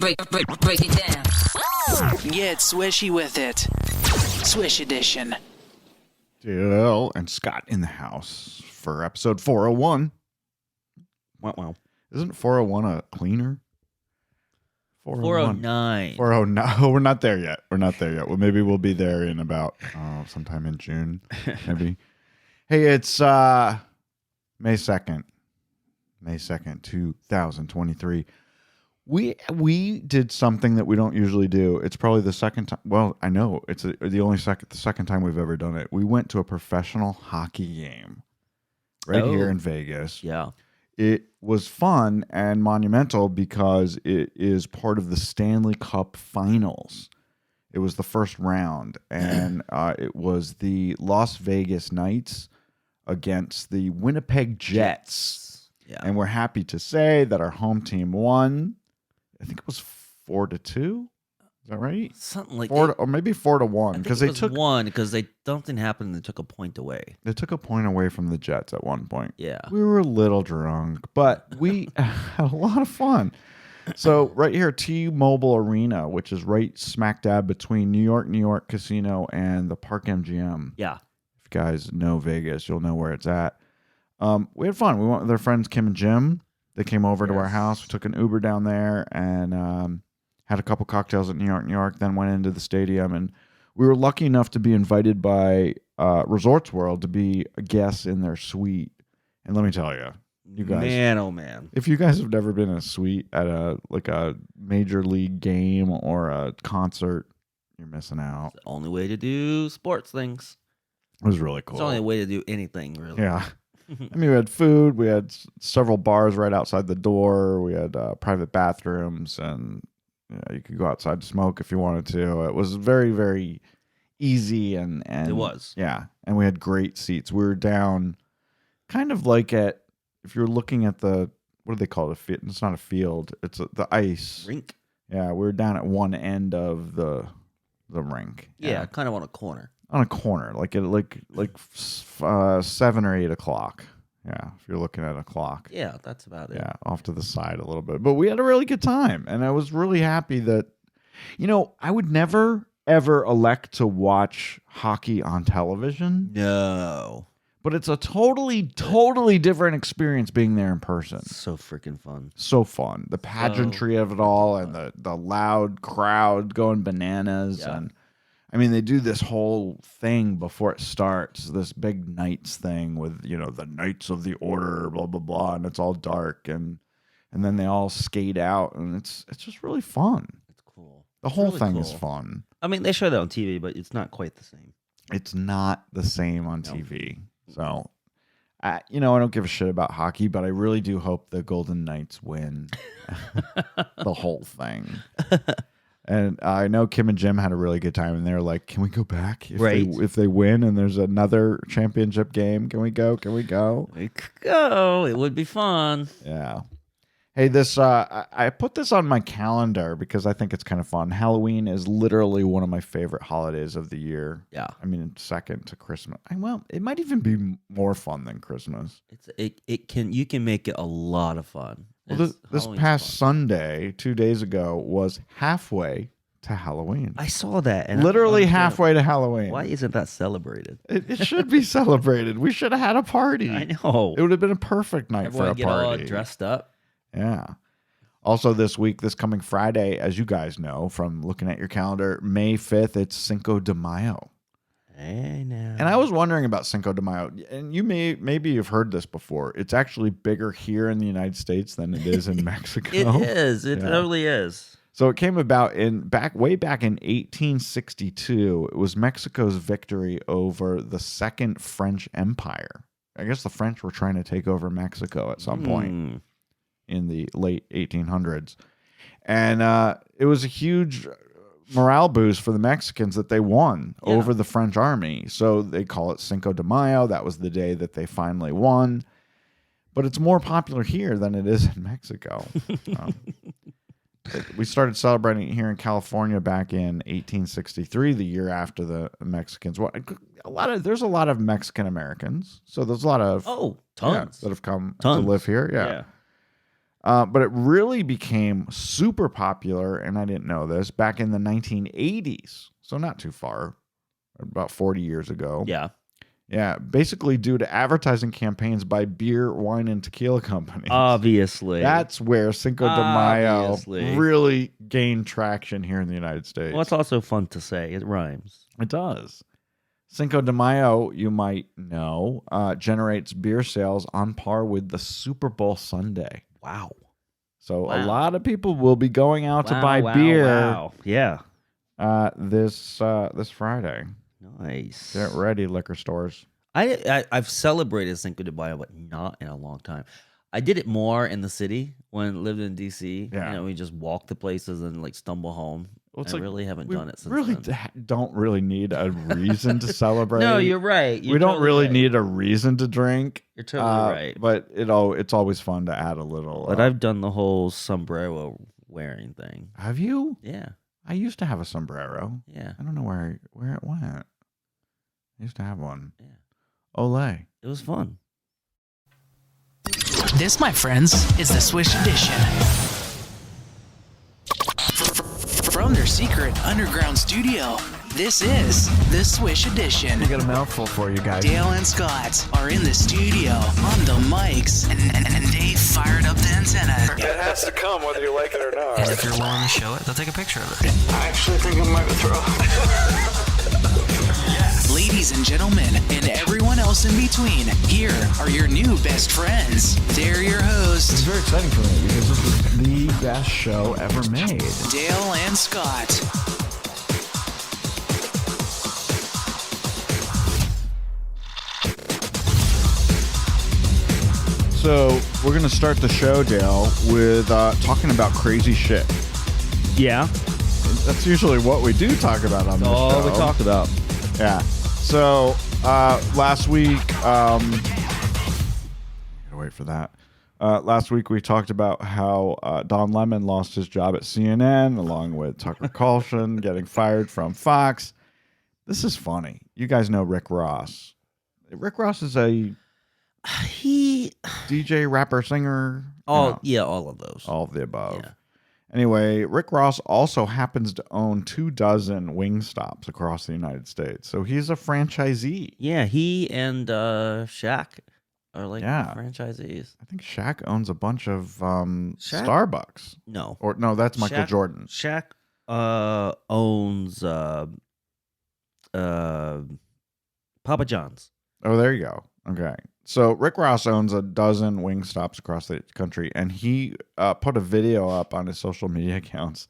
break it down. Get swishy with it. Swish Edition. Jill and Scott in the house for episode 401. Wow. Isn't 401 a cleaner? 409. 409. Oh, we're not there yet. Well, maybe we'll be there in about sometime in June. Maybe. Hey, it's May 2nd. May 2nd, 2023. We did something that we don't usually do. It's probably the second time. Well, I know it's the second time we've ever done it. We went to a professional hockey game here in Vegas. Yeah. It was fun and monumental because it is part of the Stanley Cup finals. It was the first round, and it was the Las Vegas Knights against the Winnipeg Jets. Yeah. And we're happy to say that our home team won. I think it was 4-2. Is that right? Something like that. Or maybe 4-1 because they took one because something happened and they took a point away. They took a point away from the Jets at one point. Yeah. We were a little drunk, but we had a lot of fun. So right here, T-Mobile Arena, which is right smack dab between New York Casino and the Park MGM. Yeah. If you guys know Vegas, you'll know where it's at. We had fun. We went with our friends Kim and Jim. They came over to our house. We took an Uber down there and had a couple cocktails at New York, then went into the stadium. And we were lucky enough to be invited by Resorts World to be a guest in their suite. And let me tell you, you guys, man, oh man, if you guys have never been in a suite at a major league game or a concert, you're missing out. It's the only way to do sports things. It was really cool. It's the only way to do anything, really. Yeah. I mean, we had food. We had several bars right outside the door. We had private bathrooms, and you could go outside to smoke if you wanted to. It was very, very easy, and it was. Yeah, and we had great seats. We were down kind of like if you're looking at what do they call it? It's not a field. It's the ice rink. Yeah, we were down at one end of the rink. Yeah, kind of on a corner. On a corner, like 7 or 8 o'clock. Yeah, if you're looking at a clock. Yeah, that's about it. Yeah, off to the side a little bit. But we had a really good time, and I was really happy that, I would never, ever elect to watch hockey on television. No. But it's a totally, totally different experience being there in person. It's so freaking fun. So fun. The pageantry of it all and the loud crowd going bananas. Yeah. And I mean, they do this whole thing before it starts, this big Knights thing with, the Knights of the Order, blah, blah, blah, and it's all dark, and then they all skate out, and it's just really fun. It's cool. The whole thing is fun. I mean, they show that on TV, but it's not quite the same. It's not the same on TV. So, I don't give a shit about hockey, but I really do hope the Golden Knights win the whole thing. And I know Kim and Jim had a really good time, and they were like, "Can we go back if they win and there's another championship game? Can we go? We could go. It would be fun." Yeah. Hey, this I put this on my calendar because I think it's kind of fun. Halloween is literally one of my favorite holidays of the year. Yeah. I mean, second to Christmas. Well, it might even be more fun than Christmas. You can make it a lot of fun. Well, this past Sunday, 2 days ago, was halfway to Halloween. I saw that. And literally halfway to Halloween. Why isn't that celebrated? It should be celebrated. We should have had a party. I know. It would have been a perfect night Everyone for a party. All dressed up. Yeah. Also this coming Friday, as you guys know from looking at your calendar, May 5th, it's Cinco de Mayo. I know. And I was wondering about Cinco de Mayo, and maybe you've heard this before. It's actually bigger here in the United States than it is in Mexico. It is. It totally is. So it came about way back in 1862. It was Mexico's victory over the Second French Empire. I guess the French were trying to take over Mexico at some point in the late 1800s. And it was a huge morale boost for the Mexicans that they won over the French army. So they call it Cinco de Mayo. That was the day that they finally won. But it's more popular here than it is in Mexico. We started celebrating it here in California back in 1863, the year after the Mexicans. There's a lot of Mexican Americans, so there's a lot of tons that have come to live here. But it really became super popular, and I didn't know this, back in the 1980s. So not too far, about 40 years ago. Yeah. Yeah, basically due to advertising campaigns by beer, wine, and tequila companies. Obviously. That's where Cinco de Mayo Obviously. really gained traction here in the United States. Well, it's also fun to say. It rhymes. It does. Cinco de Mayo, you might know, generates beer sales on par with the Super Bowl Sunday. Wow. So Wow. a lot of people will be going out to buy beer Yeah. this Friday. Nice. Get ready, liquor stores. I've celebrated Cinco de Mayo, but not in a long time. I did it more in the city when I lived in DC. Yeah. You know, we just walk to places and like stumble home. Well, it's I like really haven't we done it since really then. don't really need a reason to celebrate. No, you're right. We don't really need a reason to drink. You're totally right. But it's always fun to add a little. But I've done the whole sombrero wearing thing. Have you? Yeah. I used to have a sombrero. Yeah. I don't know where it went. I used to have one. Yeah. Olay. It was fun. This, my friends, is the Swish Edition. From their secret underground studio, this is the Swish Edition. I got a mouthful for you guys. Dale and Scott are in the studio on the mics, and they fired up the antenna. It has to come whether you like it or not. And if you're willing to show it, they'll take a picture of it. I actually think I might throw. Ladies and gentlemen, and everyone else in between, here are your new best friends. They're your It's hosts, very exciting for me because this is the best show ever made. Dale and Scott. So we're gonna start the show, Dale, with talking about crazy shit. Yeah. That's usually what we do talk about on this show. All we talk about. Yeah. So last week, gotta wait for that. Last week we talked about how Don Lemon lost his job at CNN, along with Tucker Carlson getting fired from Fox. This is funny. You guys know Rick Ross. Rick Ross is a DJ, rapper, singer. All of those. All of the above. Yeah. Anyway, Rick Ross also happens to own 24 Wingstops across the United States. So he's a franchisee. Yeah, he and Shaq are like franchisees. I think Shaq owns a bunch of Starbucks. No. Or no, that's Michael Jordan. Shaq owns Papa John's. Oh, there you go. Okay. So Rick Ross owns 12 Wingstops across the country, and he put a video up on his social media accounts,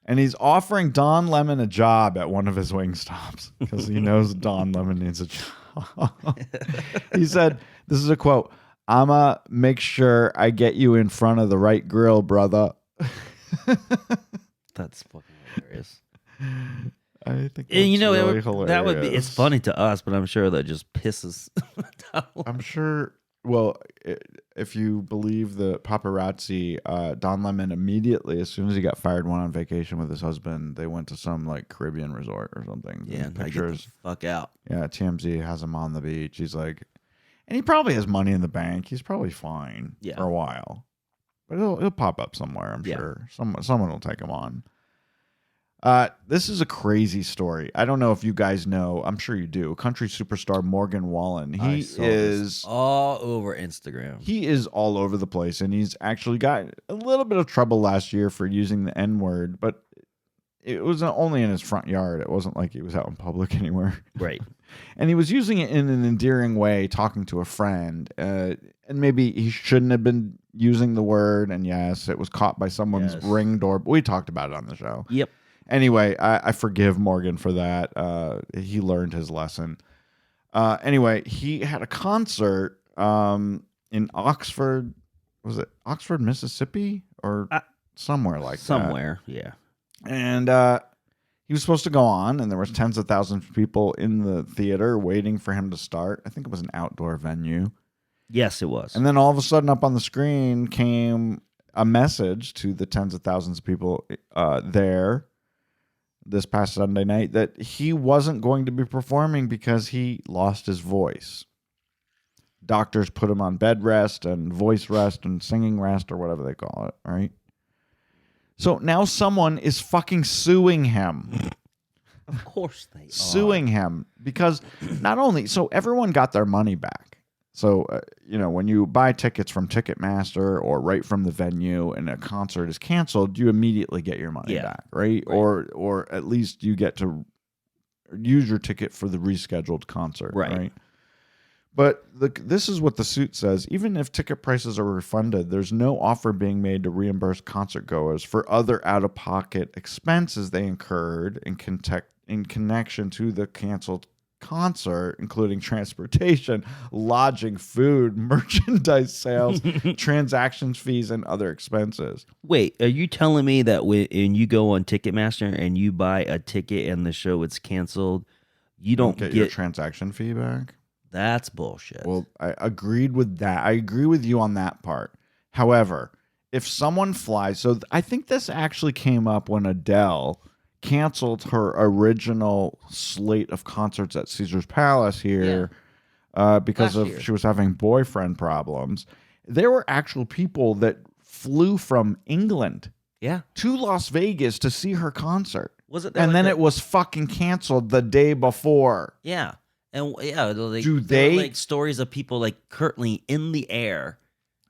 and he's offering Don Lemon a job at one of his Wingstops because he knows Don Lemon needs a job. He said, this is a quote, "I'ma make sure I get you in front of the right grill, brother." That's fucking hilarious. I think that's really hilarious. That would be. It's funny to us, but I'm sure that just pisses. I'm sure. Well, if you believe the paparazzi, Don Lemon immediately, as soon as he got fired, went on vacation with his husband. They went to some like Caribbean resort or something. Yeah, pictures. Get the fuck out. Yeah, TMZ has him on the beach. He's like, and he probably has money in the bank. He's probably fine for a while, but he'll pop up somewhere. I'm sure someone will take him on. This is a crazy story. I don't know if you guys know. I'm sure you do. Country superstar Morgan Wallen. He is all over Instagram. He is all over the place, and he's actually got a little bit of trouble last year for using the N-word, but it was only in his front yard. It wasn't like he was out in public anywhere. Right. And he was using it in an endearing way, talking to a friend. And maybe he shouldn't have been using the word. And yes, it was caught by someone's ring door. But we talked about it on the show. Yep. Anyway, I forgive Morgan for that. He learned his lesson. Anyway, he had a concert in Oxford. Was it Oxford, Mississippi? Or somewhere like that? Somewhere, yeah. And he was supposed to go on, and there was tens of thousands of people in the theater waiting for him to start. I think it was an outdoor venue. Yes, it was. And then all of a sudden up on the screen came a message to the tens of thousands of people there this past Sunday night that he wasn't going to be performing because he lost his voice. Doctors put him on bed rest and voice rest and singing rest or whatever they call it, right? So now someone is fucking suing him. Of course they are. Suing him because not only... So everyone got their money back. So, when you buy tickets from Ticketmaster or right from the venue and a concert is canceled, you immediately get your money back, right? Or at least you get to use your ticket for the rescheduled concert, right? But this is what the suit says. Even if ticket prices are refunded, there's no offer being made to reimburse concert goers for other out-of-pocket expenses they incurred in connection to the canceled concert, including transportation, lodging, food, merchandise sales, transactions fees, and other expenses. Wait, are you telling me that when you go on Ticketmaster and you buy a ticket and the show is canceled, you don't get your transaction fee back? That's bullshit. Well, I agreed with that. I agree with you on that part. However, if someone flies, so I think this actually came up when Adele canceled her original slate of concerts at Caesar's Palace here because she was having boyfriend problems. There were actual people that flew from England to Las Vegas to see her concert. Was it? And then it was fucking canceled the day before. Yeah. And there were like stories of people like currently in the air,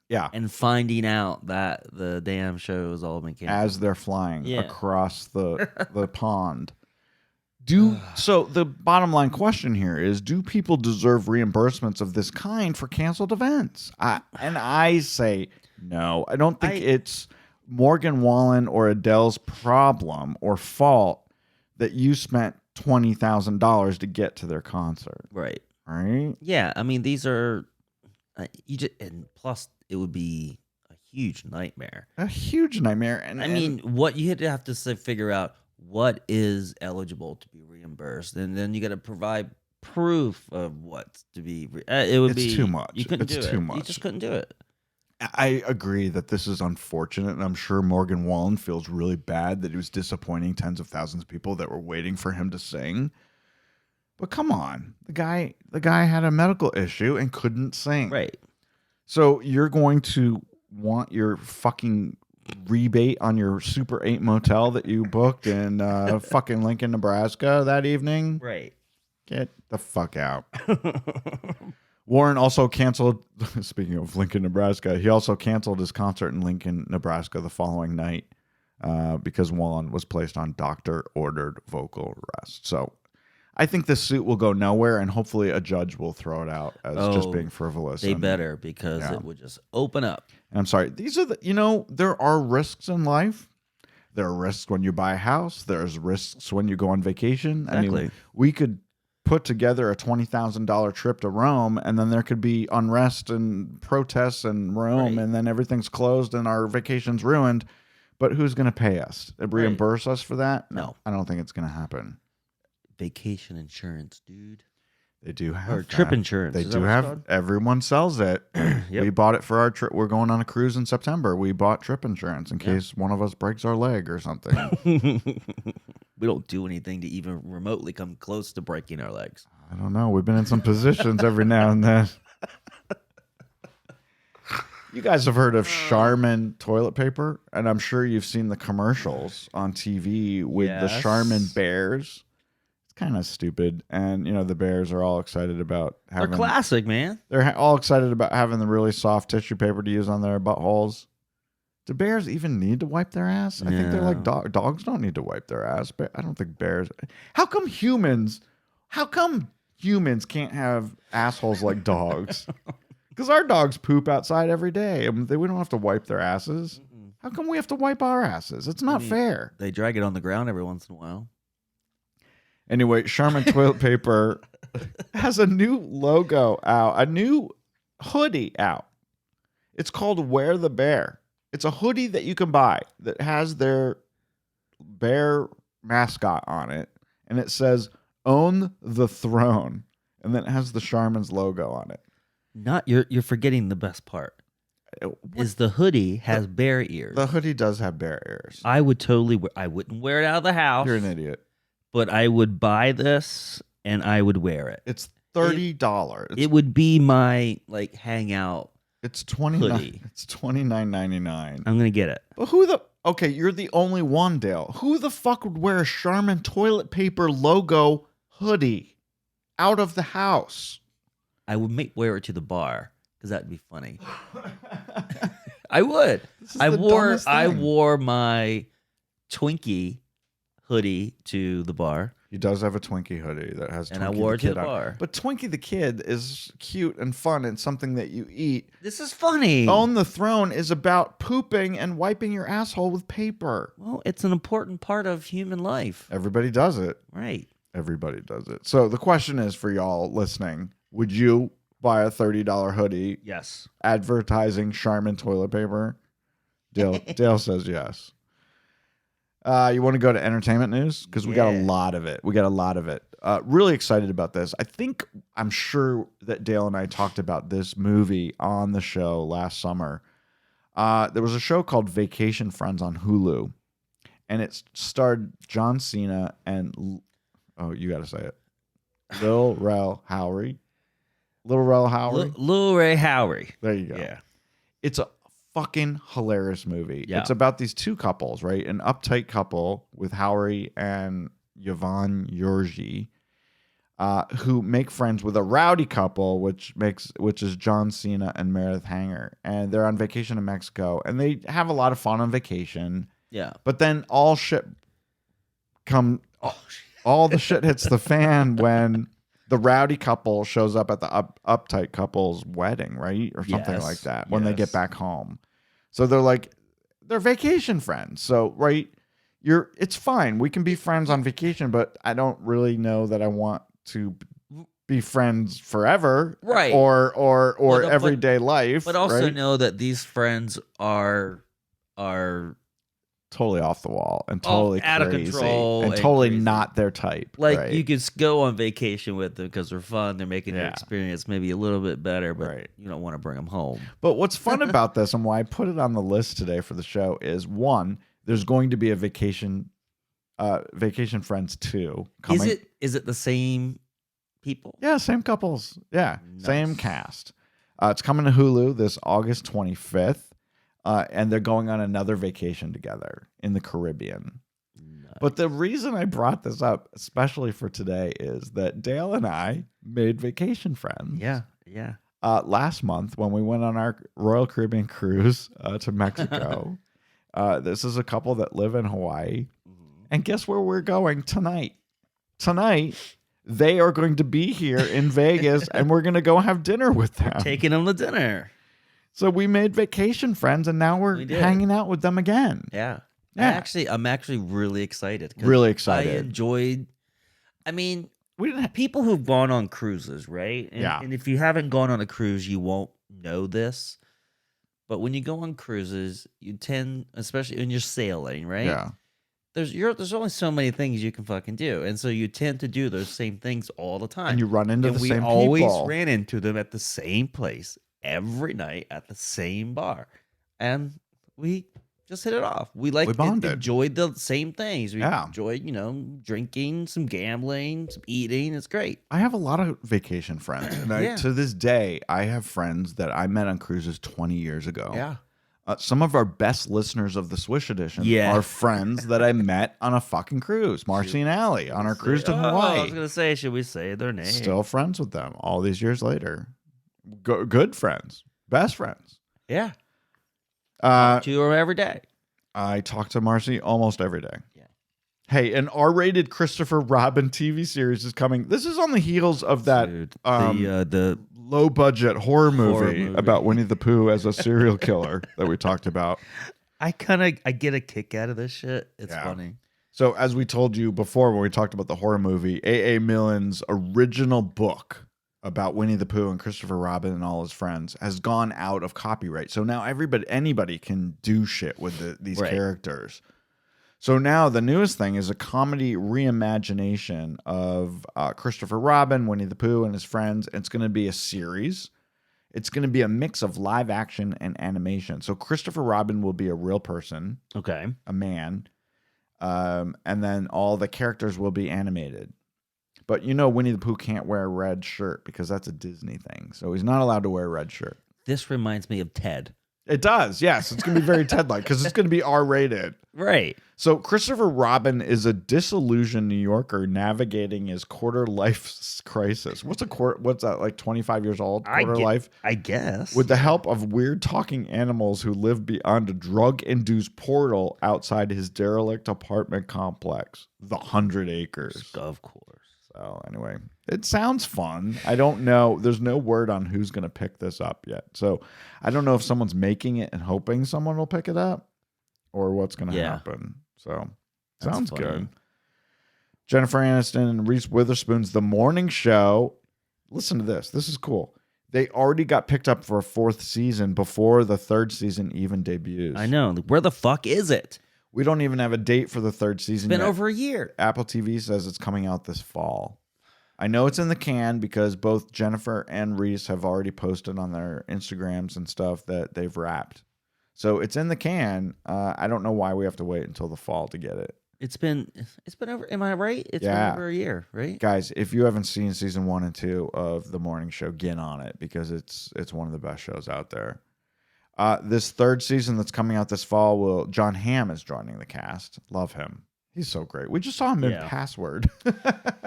and finding out that the damn show has all been canceled as they're flying across the pond. So the bottom line question here is: do people deserve reimbursements of this kind for canceled events? I say no. I don't think it's Morgan Wallen or Adele's problem or fault that you spent $20,000 to get to their concert. Right. Yeah. I mean, these are and plus it would be a huge nightmare. And I mean, what you have to figure out what is eligible to be reimbursed, and then you got to provide proof of what's to be. It's too much. You couldn't do it. Too much. You just couldn't do it. I agree that this is unfortunate, and I'm sure Morgan Wallen feels really bad that he was disappointing tens of thousands of people that were waiting for him to sing. But come on, the guy had a medical issue and couldn't sing. Right. So you're going to want your fucking rebate on your Super 8 motel that you booked in fucking Lincoln, Nebraska that evening? Right. Get the fuck out. Warren also canceled, speaking of Lincoln, Nebraska, he also canceled his concert in Lincoln, Nebraska the following night because Wallen was placed on doctor-ordered vocal rest. So I think this suit will go nowhere, and hopefully a judge will throw it out as just being frivolous. They better, because it would just open up. And I'm sorry, these are there are risks in life. There are risks when you buy a house. There's risks when you go on vacation. Exactly. I mean, we could put together a $20,000 trip to Rome, and then there could be unrest and protests in Rome, and then everything's closed and our vacation's ruined. But who's going to pay us? Reimburse us for that? No. I don't think it's going to happen. Vacation insurance, dude. They do have or trip insurance. They do have. Everyone sells it. We bought it for our trip. We're going on a cruise in September. We bought trip insurance in case one of us breaks our leg or something. We don't do anything to even remotely come close to breaking our legs. I don't know. We've been in some positions every now and then. You guys have heard of Charmin toilet paper, and I'm sure you've seen the commercials on TV with the Charmin bears. It's kind of stupid, and the bears are all excited about having. They're classic, man. They're all excited about having the really soft tissue paper to use on their buttholes. Do bears even need to wipe their ass? I think they're like dogs don't need to wipe their ass, but I don't think bears. How come humans can't have assholes like dogs? Because our dogs poop outside every day, and we don't have to wipe their asses. How come we have to wipe our asses? It's not fair. They drag it on the ground every once in a while. Anyway, Charmin toilet paper has a new logo out, a new hoodie out. It's called Wear the Bear. It's a hoodie that you can buy that has their bear mascot on it, and it says "Own the Throne," and then it has the Charmin's logo on it. You're forgetting the best part. Is the hoodie has bear ears. The hoodie does have bear ears. I would totally I wouldn't wear it out of the house. You're an idiot. But I would buy this and I would wear it. $30. It would be my hangout. It's $29.99. I'm gonna get it. But okay, you're the only one, Dale. Who the fuck would wear a Charmin toilet paper logo hoodie out of the house? I would wear it to the bar because that'd be funny. I would. I wore my Twinkie hoodie to the bar. He does have a Twinkie hoodie that has Twinkie and I wore it to the on. bar. But Twinkie the Kid is cute and fun and something that you eat. This is funny. On the Throne is about pooping and wiping your asshole with paper. Well, it's an important part of human life. Everybody does it. Right. Everybody does it. So the question is for y'all listening, would you buy a $30 hoodie? Yes. Advertising Charmin toilet paper? Dale says yes. You want to go to entertainment news? Because we got a lot of it. Really excited about this. I'm sure that Dale and I talked about this movie on the show last summer. There was a show called Vacation Friends on Hulu. And it starred John Cena and... Oh, you got to say it. Lil Rel Howery. Lil Rel Howery? Lil Ray Howery. There you go. Yeah. It's a fucking hilarious movie. Yeah. It's about these two couples, right? An uptight couple with Howery and Yvonne Yorgi, who make friends with a rowdy couple, which is John Cena and Meredith Hanger. And they're on vacation in Mexico. And they have a lot of fun on vacation. Yeah. But then all the shit hits the fan when the rowdy couple shows up at the uptight couple's wedding, right? Or something like that when they get back home. So they're vacation friends. So, right, it's fine. We can be friends on vacation, but I don't really know that I want to be friends forever. Right. Or everyday life. But also right? know that these friends are totally off the wall and totally out of control and totally crazy. Not their type. Like right? you could go on vacation with them because they're fun. They're making your experience maybe a little bit better, but you don't want to bring them home. But what's fun about this and why I put it on the list today for the show is one, there's going to be a Vacation Friends 2 coming. Is it the same people? Yeah, same couples. Yeah, nice. Same cast. It's coming to Hulu this August 25th. And they're going on another vacation together in the Caribbean. Nice. But the reason I brought this up, especially for today, is that Dale and I made vacation friends. Yeah, yeah. Last month when we went on our Royal Caribbean cruise to Mexico. This is a couple that live in Hawaii. Mm-hmm. And guess where we're going tonight? Tonight, they are going to be here in Vegas, and we're going to go have dinner with them. We're taking them to dinner. So we made vacation friends, and now we're hanging out with them again. Yeah. Yeah. I'm actually really excited. Really excited. I enjoyed. I mean, people who've gone on cruises, right? And if you haven't gone on a cruise, you won't know this. But when you go on cruises, you tend, especially when you're sailing, right? Yeah. There's only so many things you can fucking do, and so you tend to do those same things all the time. And you run into the same people. We always ran into them at the same place. Every night at the same bar, and we just hit it off. We enjoyed the same things. We enjoyed, drinking, some gambling, some eating. It's great. I have a lot of vacation friends, and to this day, I have friends that I met on cruises 20 years ago. Yeah. Some of our best listeners of the Swish Edition are friends that I met on a fucking cruise. Marcy and Allie on our cruise to Hawaii. I was gonna say, should we say their name? Still friends with them all these years later. Good friends, best friends. Yeah. Talk to her every day. I talk to Marcy almost every day. Yeah. Hey, an R-rated Christopher Robin TV series is coming. This is on the heels of that the low-budget horror movie about Winnie the Pooh as a serial killer that we talked about. I get a kick out of this shit. It's funny. So as we told you before when we talked about the horror movie, A.A. Milne's original book about Winnie the Pooh and Christopher Robin and all his friends has gone out of copyright. So now anybody can do shit with these characters. So now the newest thing is a comedy reimagination of Christopher Robin, Winnie the Pooh, and his friends. It's going to be a series. It's going to be a mix of live action and animation. So Christopher Robin will be a real person. Okay. A man. And then all the characters will be animated. But Winnie the Pooh can't wear a red shirt because that's a Disney thing. So he's not allowed to wear a red shirt. This reminds me of Ted. It does, yes. It's going to be very Ted-like because it's going to be R-rated. Right. So Christopher Robin is a disillusioned New Yorker navigating his quarter-life crisis. What's that, like 25 years old, quarter-life? I guess. With the help of weird talking animals who live beyond a drug-induced portal outside his derelict apartment complex, the 100 Acres. Of course. So anyway, it sounds fun. I don't know. There's no word on who's going to pick this up yet. So I don't know if someone's making it and hoping someone will pick it up or what's going to happen. So sounds good. Jennifer Aniston and Reese Witherspoon's The Morning Show. Listen to this. This is cool. They already got picked up for a 4th season before the 3rd season even debuts. I know. Where the fuck is it? We don't even have a date for the 3rd season yet. It's been over a year. Apple TV says it's coming out this fall. I know it's in the can because both Jennifer and Reese have already posted on their Instagrams and stuff that they've wrapped. So it's in the can. I don't know why we have to wait until the fall to get it. It's been over. Am I right? It's been over a year, right? Guys, if you haven't seen season 1 and 2 of The Morning Show, get on it because it's one of the best shows out there. This 3rd season that's coming out this fall, John Hamm is joining the cast. Love him. He's so great. We just saw him in Password.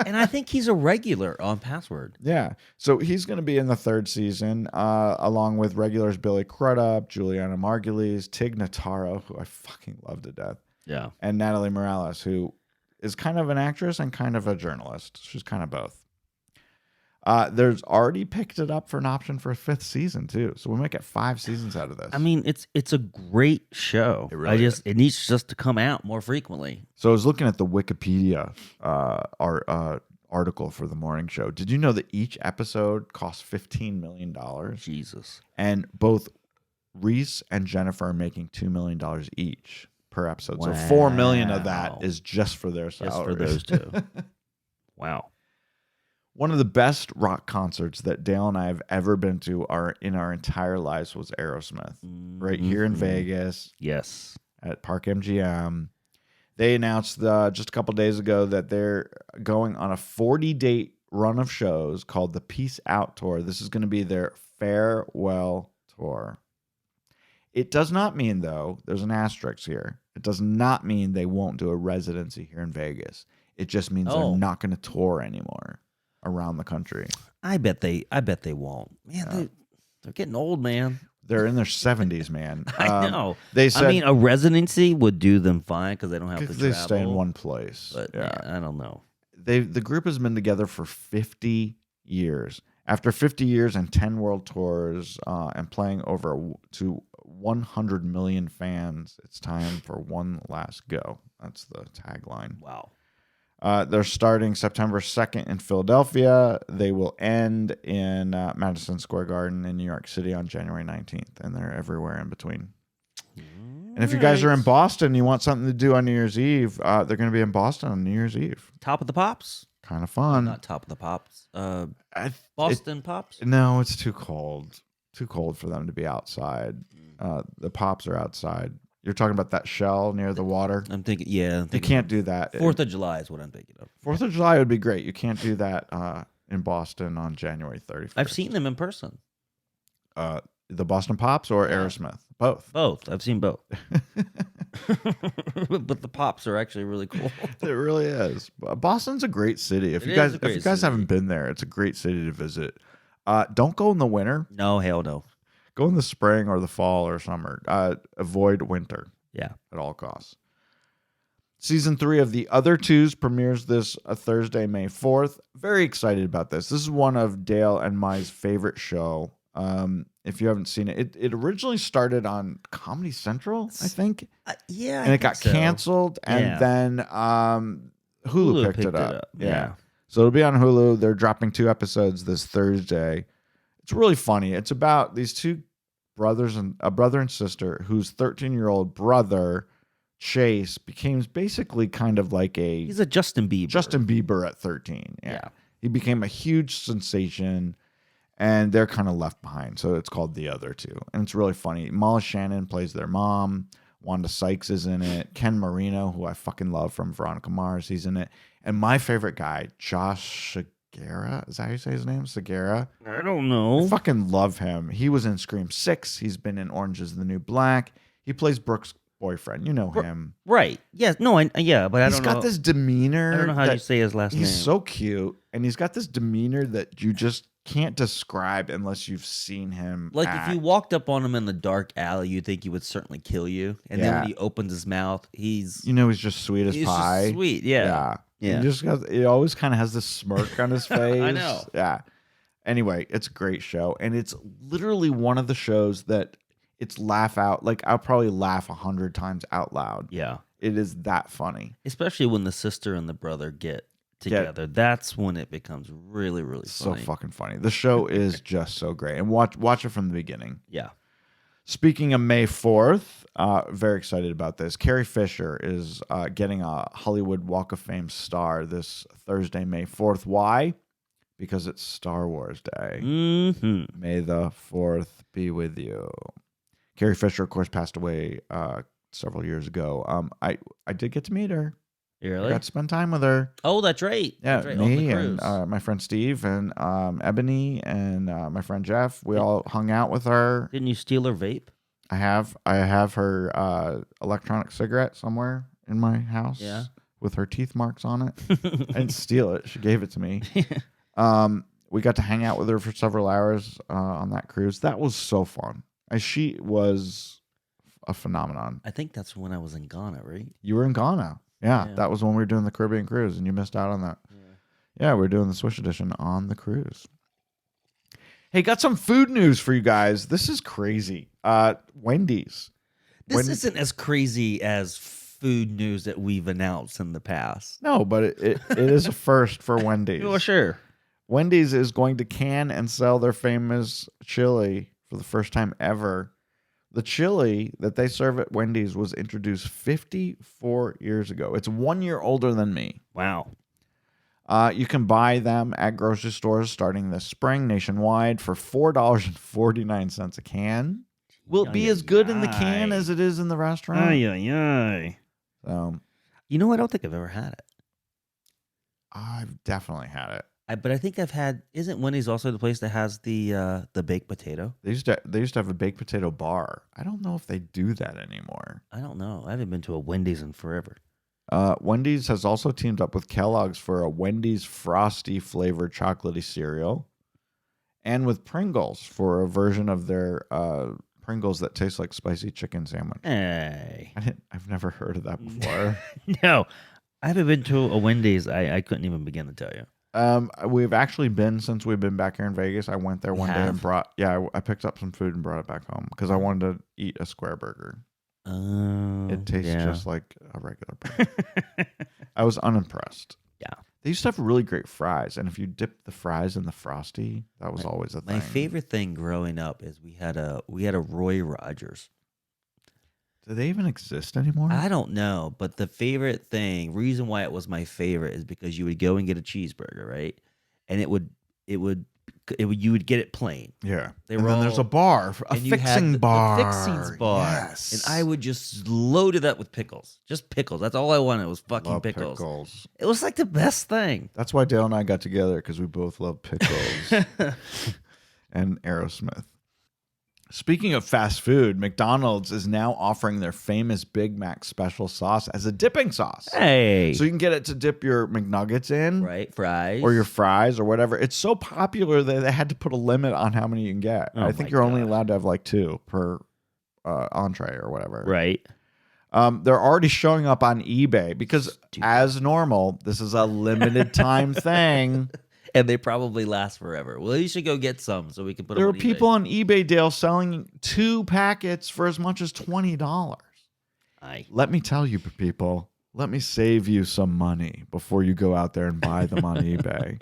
And I think he's a regular on Password. Yeah. So he's going to be in the 3rd season, along with regulars Billy Crudup, Juliana Margulies, Tig Notaro, who I fucking love to death. Yeah. And Natalie Morales, who is kind of an actress and kind of a journalist. She's kind of both. There's already picked it up for an option for a 5th season too, so we might get 5 seasons out of this. I mean, it's a great show. It really is. It needs just to come out more frequently. So I was looking at the Wikipedia article for The Morning Show. Did you know that each episode costs $15 million? Jesus. And both Reese and Jennifer are making $2 million each per episode. Wow. So $4 million of that is just for their salaries. Just for those two. Wow. One of the best rock concerts that Dale and I have ever been to in our entire lives was Aerosmith, right here in Vegas. Yes. At Park MGM. They announced just a couple days ago that they're going on a 40-date run of shows called the Peace Out Tour. This is going to be their farewell tour. It does not mean, though, there's an asterisk here. It does not mean they won't do a residency here in Vegas. It just means they're not going to tour anymore around the country. I bet they won't. Man, they're getting old, man. They're in their 70s, man. I know. They said, I mean, a residency would do them fine because they don't have to travel. They stay in one place. But man, I don't know. The group has been together for 50 years. After 50 years and 10 world tours and playing to 100 million fans, it's time for one last go. That's the tagline. Wow. They're starting September 2nd in Philadelphia. They will end in Madison Square Garden in New York City on January 19th, and they're everywhere in between. And if you guys are in Boston and you want something to do on New Year's Eve, they're going to be in Boston on New Year's Eve. Top of the Pops? Kind of fun. Not Top of the Pops. Boston Pops? No, it's too cold. Too cold for them to be outside. The Pops are outside. You're talking about that shell near the water? I'm thinking, yeah. You can't do that. 4th of July is what I'm thinking of. 4th of July would be great. You can't do that in Boston on January 31st. I've seen them in person. The Boston Pops or Aerosmith? Both. Both. I've seen both. But the Pops are actually really cool. It really is. Boston's a great city. If you guys haven't been there, it's a great city to visit. Don't go in the winter. No, hell no. Go in the spring or the fall or summer. Avoid winter. Yeah. At all costs. Season 3 of The Other Twos premieres this Thursday, May 4th. Very excited about this. This is one of Dale and my favorite show. If you haven't seen it, it originally started on Comedy Central, I think. Yeah. And it got canceled. And then Hulu picked it up. Yeah. So it'll be on Hulu. They're dropping 2 episodes this Thursday. It's really funny. It's about these two brothers and a brother and sister whose 13-year-old brother Chase became basically kind of like he's a Justin Bieber. Justin Bieber at 13. Yeah. He became a huge sensation and they're kind of left behind. So it's called The Other Two. And it's really funny. Molly Shannon plays their mom. Wanda Sykes is in it. Ken Marino, who I fucking love from Veronica Mars, he's in it. And my favorite guy, Josh Segura. Is that how you say his name? Segura? I don't know. I fucking love him. He was in Scream 6. He's been in Orange is the New Black. He plays Brooke's boyfriend. You know him. Right. Yes. No, but I don't know. He's got this demeanor. I don't know how you say his last name. He's so cute. And he's got this demeanor that you just can't describe unless you've seen him Like act. if you walked up on him in the dark alley, you'd think he would certainly kill you. And then when he opens his mouth, he's just sweet as pie. Just sweet, yeah. He always kind of has this smirk on his face. I know. Yeah. Anyway, it's a great show, and it's literally one of the shows that it's laugh out. Like I'll probably laugh 100 times out loud. Yeah, it is that funny. Especially when the sister and the brother get together. That's when it becomes really, really funny. So fucking funny. The show is just so great, and watch it from the beginning. Yeah. Speaking of May 4th, very excited about this. Carrie Fisher is getting a Hollywood Walk of Fame star this Thursday, May 4th. Why? Because it's Star Wars Day. Mm-hmm. May the 4th be with you. Carrie Fisher, of course, passed away several years ago. I did get to meet her. Really? I got to spend time with her. Oh, that's right. Yeah, that's right. me and my friend Steve and Ebony and my friend Jeff. We all hung out with her. Didn't you steal her vape? I have her electronic cigarette somewhere in my house. Yeah. With her teeth marks on it. I didn't steal it. She gave it to me. We got to hang out with her for several hours on that cruise. That was so fun. She was a phenomenon. I think that's when I was in Ghana, right? You were in Ghana. Yeah, that was when we were doing the Caribbean cruise, and you missed out on that. Yeah, we were doing the Swish Edition on the cruise. Hey, got some food news for you guys. This is crazy. Wendy's. This isn't as crazy as food news that we've announced in the past. No, but it is a first for Wendy's. Oh, sure. Wendy's is going to can and sell their famous chili for the first time ever. The chili that they serve at Wendy's was introduced 54 years ago. It's 1 year older than me. Wow. You can buy them at grocery stores starting this spring nationwide for $4.49 a can. Will it be as good in the can as it is in the restaurant? So, you know, I don't think I've ever had it. I've definitely had it. But I think I've had. Isn't Wendy's also the place that has the baked potato? They used to have a baked potato bar. I don't know if they do that anymore. I don't know. I haven't been to a Wendy's in forever. Wendy's has also teamed up with Kellogg's for a Wendy's Frosty flavored chocolatey cereal, and with Pringles for a version of their Pringles that tastes like spicy chicken sandwich. Hey, I've never heard of that before. No, I haven't been to a Wendy's. I couldn't even begin to tell you. We've actually been since we've been back here in Vegas. I went there one day and I picked up some food and brought it back home because I wanted to eat a square burger. It tastes just like a regular burger. I was unimpressed. Yeah. They used to have really great fries, and if you dip the fries in the Frosty, that was always a thing. My favorite thing growing up is we had a Roy Rogers. Do they even exist anymore? I don't know, but the favorite thing, reason why it was my favorite is because you would go and get a cheeseburger, right? And you would get it plain. Yeah. Then there's a bar, a fixing bar. The fixings bar. Yes. And I would just load it up with pickles. Just pickles. That's all I wanted was fucking Love pickles. It was like the best thing. That's why Dale and I got together, because we both love pickles. And Aerosmith. Speaking of fast food, McDonald's is now offering their famous Big Mac special sauce as a dipping sauce. Hey. So you can get it to dip your McNuggets in. Right, fries. Or your fries or whatever. It's so popular that they had to put a limit on how many you can get. I think you're only allowed to have like 2 per entree or whatever. Right. They're already showing up on eBay because as normal, this is a limited time thing. And they probably last forever. Well, you should go get some so we can put them There on are eBay. people on eBay, Dale, selling 2 packets for as much as $20. Let me tell you, people, let me save you some money before you go out there and buy them on eBay.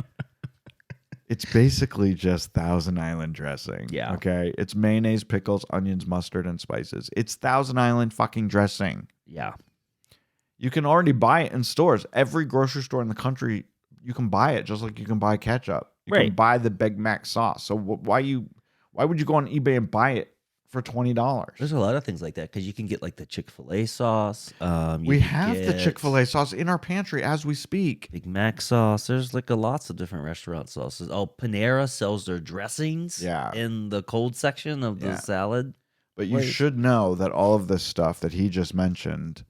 It's basically just Thousand Island dressing. Yeah. Okay? It's mayonnaise, pickles, onions, mustard, and spices. It's Thousand Island fucking dressing. Yeah. You can already buy it in stores. Every grocery store in the country, you can buy it just like you can buy ketchup. You can buy the Big Mac sauce. So why would you go on eBay and buy it for $20. There's a lot of things like that because you can get like the Chick-fil-A sauce. We have the Chick-fil-A sauce in our pantry as we speak. Big Mac sauce. There's like lots of different restaurant sauces. Oh, Panera sells their dressings in the cold section of the salad. But you should know that all of this stuff that he just mentioned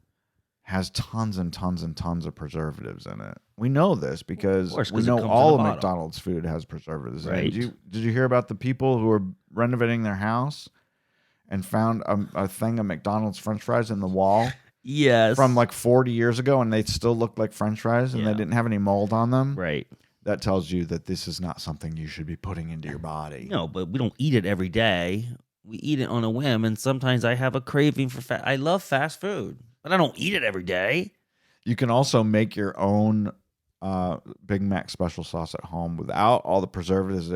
has tons and tons and tons of preservatives in it. We know this because we know all of McDonald's food has preservatives in it. Did you hear about the people who were renovating their house and found a thing of McDonald's French fries in the wall? Yes. From like 40 years ago, and they still looked like French fries, and they didn't have any mold on them? Right. That tells you that this is not something you should be putting into your body. No, but we don't eat it every day. We eat it on a whim, and sometimes I have a craving for I love fast food, but I don't eat it every day. You can also make your own Big Mac special sauce at home without all the preservatives.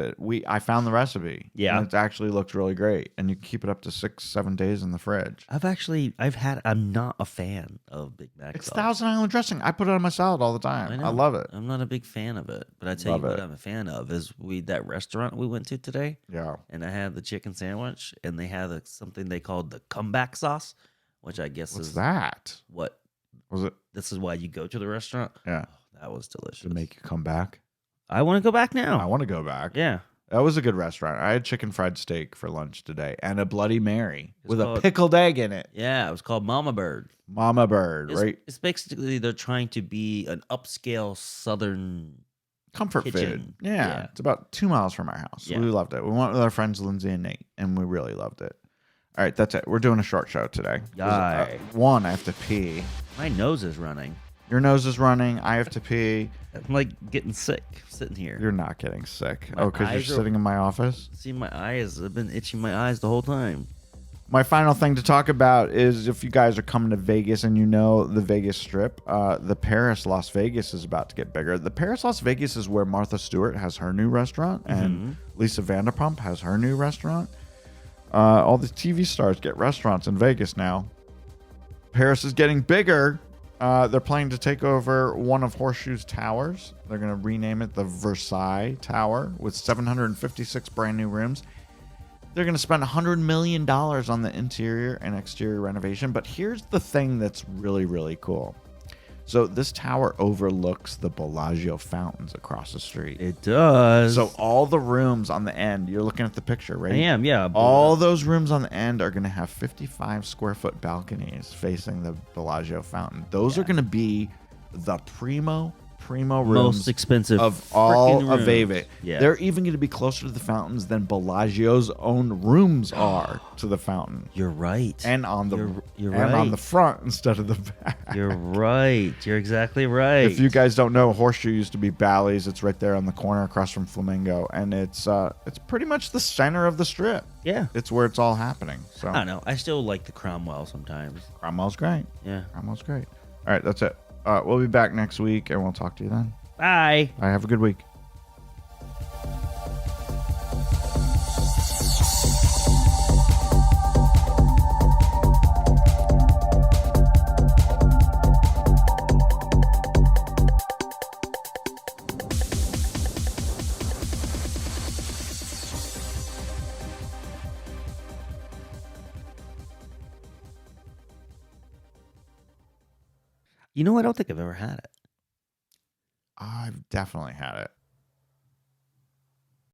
I found the recipe. Yeah, and it actually looks really great, and you can keep it up to 6-7 days in the fridge. I'm not a fan of Big Mac. It's sauce. Thousand Island dressing. I put it on my salad all the time. I love it. I'm not a big fan of it, but I tell you what I'm a fan of is that restaurant we went to today. Yeah, and I had the chicken sandwich, and they had something they called the comeback sauce, which I guess is that. What was it? This is why you go to the restaurant. Yeah. That was delicious. To make you come back? I want to go back now. I want to go back. Yeah. That was a good restaurant. I had chicken fried steak for lunch today and a Bloody Mary with a pickled egg in it. Yeah, it was called Mama Bird. Mama Bird, right? It's basically they're trying to be an upscale Southern comfort kitchen. food. Yeah. It's about 2 miles from our house. Yeah. We loved it. We went with our friends Lindsay and Nate, and we really loved it. All right, that's it. We're doing a short show today. I have to pee. My nose is running. Your nose is running. I have to pee. I'm like getting sick sitting here. You're not getting sick. Because you're sitting in my office? See, my eyes. I've been itching my eyes the whole time. My final thing to talk about is if you guys are coming to Vegas and you know the Vegas Strip, the Paris Las Vegas is about to get bigger. The Paris Las Vegas is where Martha Stewart has her new restaurant and Lisa Vanderpump has her new restaurant. All the TV stars get restaurants in Vegas now. Paris is getting bigger. They're planning to take over one of Horseshoe's towers. They're going to rename it the Versailles Tower with 756 brand new rooms. They're going to spend $100 million on the interior and exterior renovation. But here's the thing that's really, really cool. So this tower overlooks the Bellagio fountains across the street. It does. So all the rooms on the end, you're looking at the picture, right? I am, yeah. All those rooms on the end are going to have 55 square foot balconies facing the Bellagio fountain. Those are going to be the primo rooms, most expensive of all rooms. Of Vegas. Yeah. They're even going to be closer to the fountains than Bellagio's own rooms are to the fountain. You're right. And on the you're and right. on the front instead of the back. You're right. You're exactly right. If you guys don't know, Horseshoe used to be Bally's. It's right there on the corner across from Flamingo, and it's pretty much the center of the Strip. Yeah, it's where it's all happening. So I don't know. I still like the Cromwell sometimes. Cromwell's great. Yeah, Cromwell's great. All right, that's it. We'll be back next week, and we'll talk to you then. Bye. Bye. Have a good week. You know, I don't think I've ever had it. I've definitely had it.